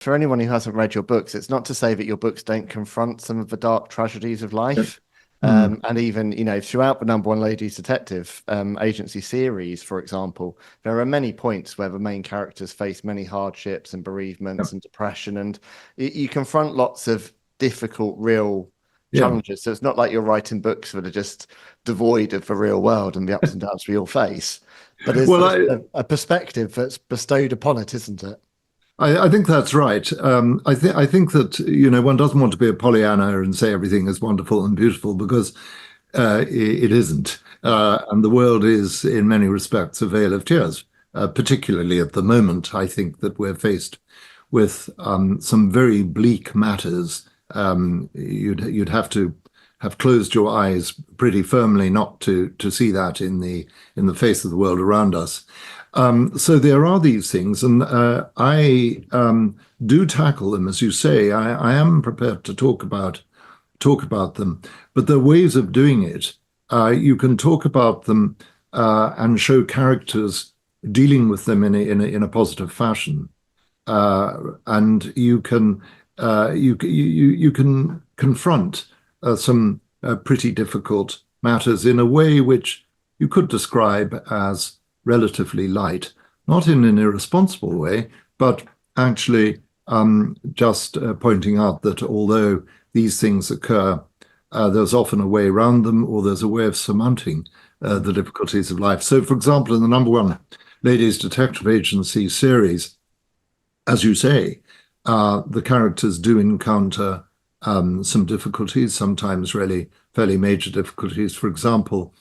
for anyone who hasn't read your books, it's not to say that your books don't confront some of the dark tragedies of Yeah. life. Mm. And even, throughout the number one Ladies Detective agency series, for example, there are many points where the main characters face many hardships and Yeah. bereavements and depression, and you confront lots of difficult, real Yeah. challenges. So it's not like you're writing books that are just devoid of the real world and the ups and downs we all face, but Well, there's a perspective that's bestowed upon it, isn't it? I think that's right. I think that one doesn't want to be a Pollyanna and say everything is wonderful and beautiful because it isn't, and the world is in many respects a vale of tears. Particularly at the moment, I think that we're faced with some very bleak matters. You'd have to have closed your eyes pretty firmly not to see that in the face of the world around us. So there are these things, and I do tackle them, as you say. I am prepared to talk about them, but there are ways of doing it. You can talk about them and show characters dealing with them in a positive fashion, and you can confront some pretty difficult matters in a way which you could describe as relatively light, not in an irresponsible way, but actually just pointing out that although these things occur, there's often a way around them, or there's a way of surmounting the difficulties of life. So, for example, in the number one Ladies Detective Agency series, as you say, the characters do encounter some difficulties, sometimes really fairly major difficulties. For example,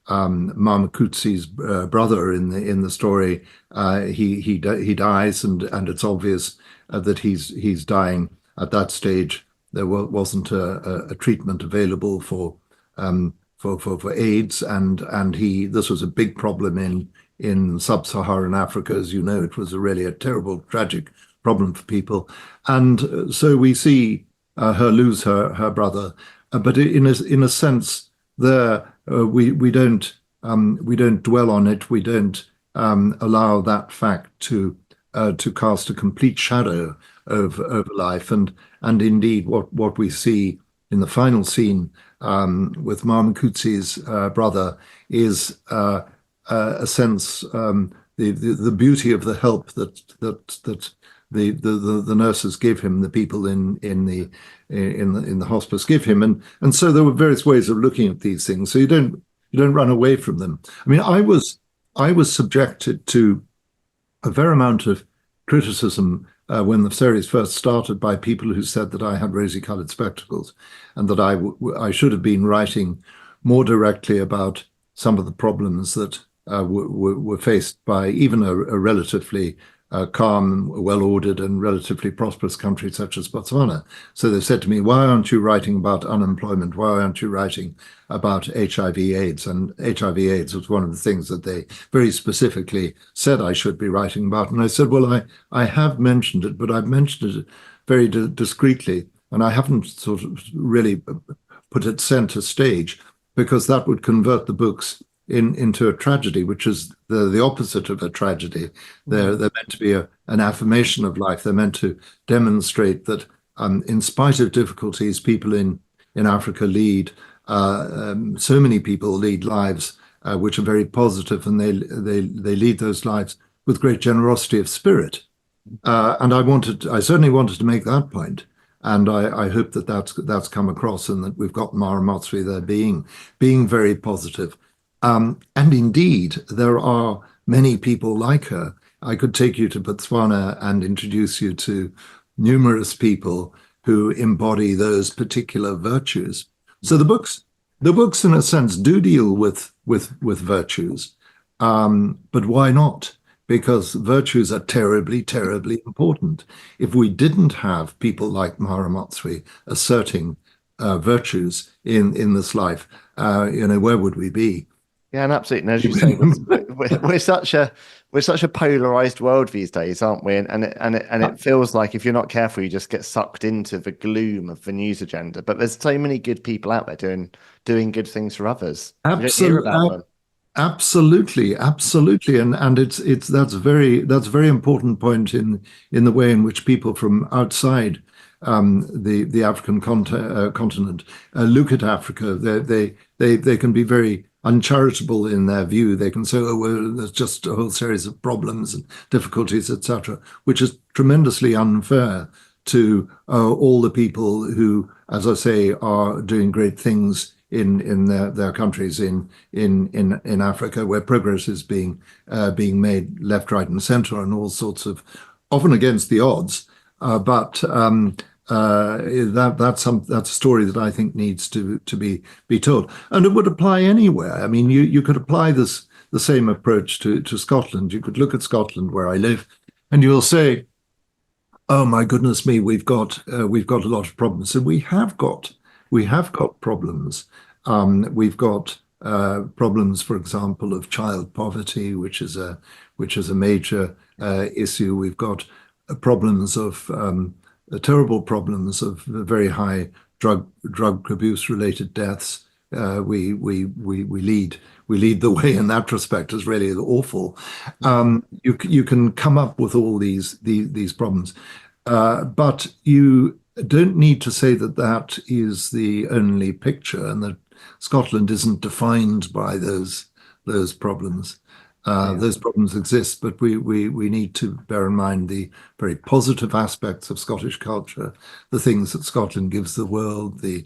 Marmakutsi's brother in the story, he dies, and it's obvious that he's dying. At that stage, there wasn't a treatment available for AIDS, and this was a big problem in sub-Saharan Africa. As you know, it was really a terrible, tragic problem for people, and so we see her lose her brother, but in a sense, there we don't dwell on it. We don't allow that fact to cast a complete shadow over life, and indeed, what we see in the final scene with Marmakutsi's brother is a sense, the beauty of the help that the nurses give him, the people in the hospice give him, and so there were various ways of looking at these things. So you don't run away from them. I mean, I was subjected to a fair amount of criticism when the series first started by people who said that I had rosy-colored spectacles, and that I should have been writing more directly about some of the problems that were faced by even a relatively calm, well-ordered, and relatively prosperous country such as Botswana. So they said to me, "Why aren't you writing about unemployment? Why aren't you writing about HIV/AIDS?" And HIV/AIDS was one of the things that they very specifically said I should be writing about. And I said, "Well, I have mentioned it, but I've mentioned it very discreetly, and I haven't sort of really put it center stage, because that would convert the books into a tragedy, which is the opposite of a tragedy. They're meant to be an affirmation of life. They're meant to demonstrate that in spite of difficulties, people in Africa so many people lead lives which are very positive, and they lead those lives with great generosity of spirit. And I certainly wanted to make that point. And I hope that that's come across, and that we've got Mara Matsui there being very positive. And indeed, there are many people like her. I could take you to Botswana and introduce you to numerous people who embody those particular virtues. So the books, in a sense, do deal with virtues, but why not? Because virtues are terribly, terribly important. If we didn't have people like Mara Matsui asserting virtues in this life, where would we be? Yeah, and absolutely. And as you say, we're such a polarized world these days, aren't we? And it feels like if you're not careful, you just get sucked into the gloom of the news agenda. But there's so many good people out there doing good things for others. We don't hear about Absolutely, them. Absolutely, absolutely, and it's that's a very important point in the way in which people from outside the African continent look at Africa. They can be very uncharitable in their view. They can say, "Oh, well, there's just a whole series of problems and difficulties, etc.," which is tremendously unfair to all the people who, as I say, are doing great things in their countries in Africa, where progress is being made left, right, and centre, and all sorts of, often against the odds. But that's a story that I think needs to be told, and it would apply anywhere. I mean, you could apply the same approach to Scotland. You could look at Scotland, where I live, and you'll say, "Oh my goodness me, we've got a lot of problems," and we have got problems. We've got problems, for example, of child poverty, which is a major issue. We've got problems of terrible problems of very high drug abuse related deaths. We lead the way in that respect. Is really awful. You can come up with all these problems, but you don't need to say that that is the only picture, and that Scotland isn't defined by those problems. Those problems exist, but we need to bear in mind the very positive aspects of Scottish culture, the things that Scotland gives the world, the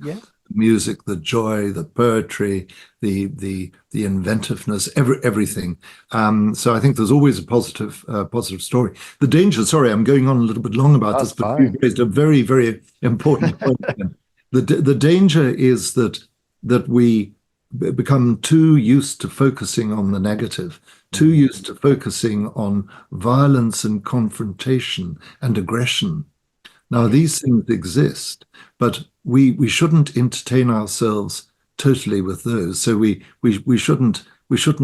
music, the joy, the poetry, the inventiveness, everything. So I think there's always a positive story. The danger, sorry, I'm going on a little bit long about That's this, but fine. you raised a very, very important point. The danger is that we become too used to focusing on the negative, too used to focusing on violence and confrontation and aggression. Now, these things exist, but we shouldn't entertain ourselves totally with those. So we shouldn't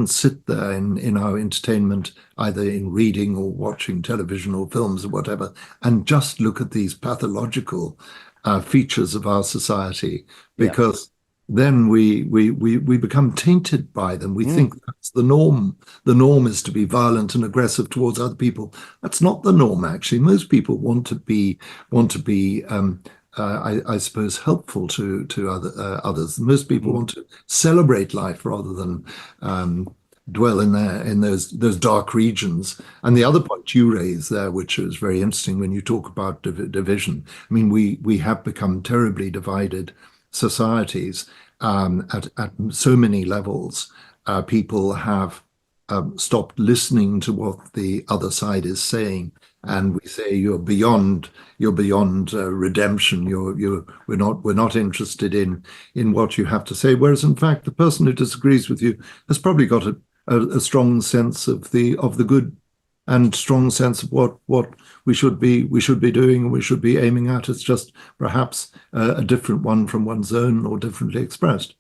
sit there in our entertainment, either in reading or watching television or films or whatever, and just look at these pathological features of our society, because then we become tainted by them. We think that's the norm. The norm is to be violent and aggressive towards other people. That's not the norm, actually. Most people want to be I suppose, helpful to others. Most people want to celebrate life rather than dwell in those dark regions. And the other point you raise there, which is very interesting when you talk about division. I mean, we have become terribly divided societies at so many levels. People have stopped listening to what the other side is saying, and we say you're beyond redemption. We're not interested in what you have to say. Whereas in fact, the person who disagrees with you has probably got a strong sense of the good, and strong sense of what we should be doing and we should be aiming at. It's just perhaps a different one from one's own, or differently expressed.